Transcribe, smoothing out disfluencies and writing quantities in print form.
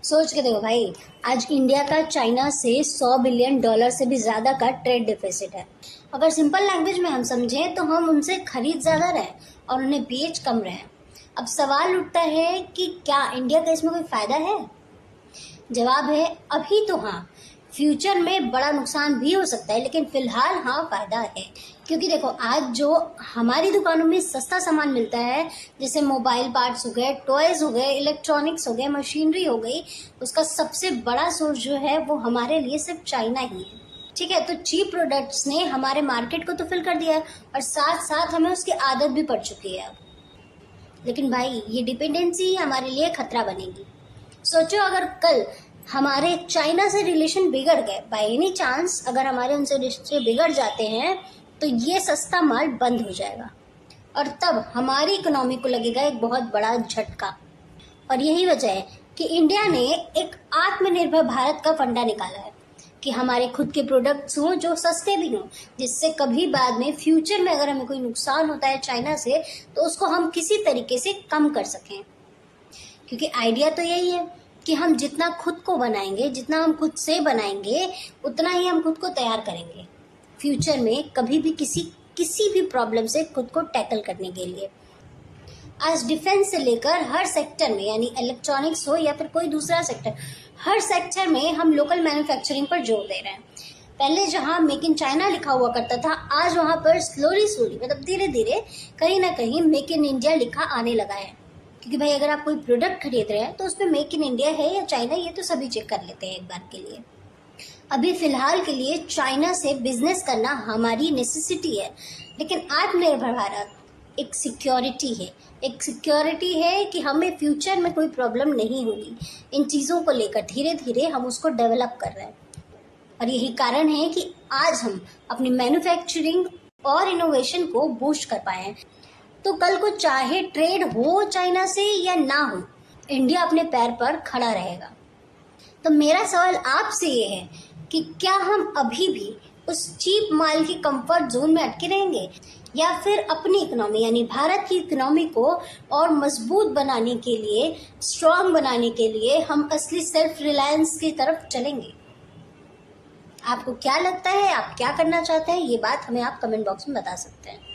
सोच के देखो भाई, आज इंडिया का चाइना से $100 बिलियन से भी ज़्यादा का ट्रेड डिफिसिट है। अगर सिंपल लैंग्वेज में हम समझें तो हम उनसे खरीद ज़्यादा रहे हैं और उन्हें बेच कम रहे हैं। अब सवाल उठता है कि क्या इंडिया का इसमें कोई फ़ायदा है? जवाब है अभी तो हाँ। फ्यूचर में बड़ा नुकसान भी हो सकता है, लेकिन फिलहाल हाँ फायदा है। क्योंकि देखो, आज जो हमारी दुकानों में सस्ता सामान मिलता है, जैसे मोबाइल पार्ट्स हो गए, टॉयज हो गए, इलेक्ट्रॉनिक्स हो गए, मशीनरी हो गई, उसका सबसे बड़ा सोर्स जो है वो हमारे लिए सिर्फ चाइना ही है। ठीक है, तो चीप प्रोडक्ट्स ने हमारे मार्केट को तो फिल कर दिया है और साथ साथ हमें उसकी आदत भी पड़ चुकी है अब। लेकिन भाई, ये डिपेंडेंसी हमारे लिए खतरा बनेगी। सोचो, अगर कल हमारे चाइना से रिलेशन बिगड़ गए, बाय एनी चांस अगर हमारे उनसे रिश्ते बिगड़ जाते हैं, तो ये सस्ता माल बंद हो जाएगा और तब हमारी इकोनॉमी को लगेगा एक बहुत बड़ा झटका। और यही वजह है कि इंडिया ने एक आत्मनिर्भर भारत का फंडा निकाला है कि हमारे खुद के प्रोडक्ट्स हों जो सस्ते भी हों, जिससे कभी बाद में फ्यूचर में अगर हमें कोई नुकसान होता है चाइना से, तो उसको हम किसी तरीके से कम कर सकें। क्योंकि आइडिया तो यही है कि हम जितना खुद को बनाएंगे, जितना हम खुद से बनाएंगे, उतना ही हम खुद को तैयार करेंगे फ्यूचर में कभी भी किसी भी प्रॉब्लम से खुद को टैकल करने के लिए। आज डिफेंस से लेकर हर सेक्टर में, यानी इलेक्ट्रॉनिक्स हो या फिर कोई दूसरा सेक्टर, हर सेक्टर में हम लोकल मैन्युफैक्चरिंग पर जोर दे रहे हैं। पहले जहां मेक इन चाइना लिखा हुआ करता था, आज वहां पर स्लोली मतलब धीरे धीरे कहीं ना कहीं मेक इन इंडिया लिखा आने लगा है। क्योंकि भाई, अगर आप कोई प्रोडक्ट खरीद रहे हैं तो उसमें मेक इन इंडिया है या चाइना, ये तो सभी चेक कर लेते हैं एक बार के लिए। अभी फिलहाल के लिए चाइना से बिजनेस करना हमारी नेसेसिटी है, लेकिन आत्मनिर्भर भारत एक सिक्योरिटी है कि हमें फ्यूचर में कोई प्रॉब्लम नहीं होगी। इन चीज़ों को लेकर धीरे धीरे हम उसको डेवलप कर रहे हैं और यही कारण है कि आज हम अपनी मैन्युफैक्चरिंग और इनोवेशन को बूस्ट कर पाए हैं। तो कल को चाहे ट्रेड हो चाइना से या ना हो, इंडिया अपने पैर पर खड़ा रहेगा। तो मेरा सवाल आपसे ये है कि क्या हम अभी भी उस चीप माल की कंफर्ट जोन में अटके रहेंगे, या फिर अपनी इकोनॉमी यानी भारत की इकोनॉमी को और मजबूत बनाने के लिए, स्ट्रांग बनाने के लिए हम असली सेल्फ रिलायंस की तरफ चलेंगे? आपको क्या लगता है? आप क्या करना चाहते हैं? ये बात हमें आप कमेंट बॉक्स में बता सकते हैं।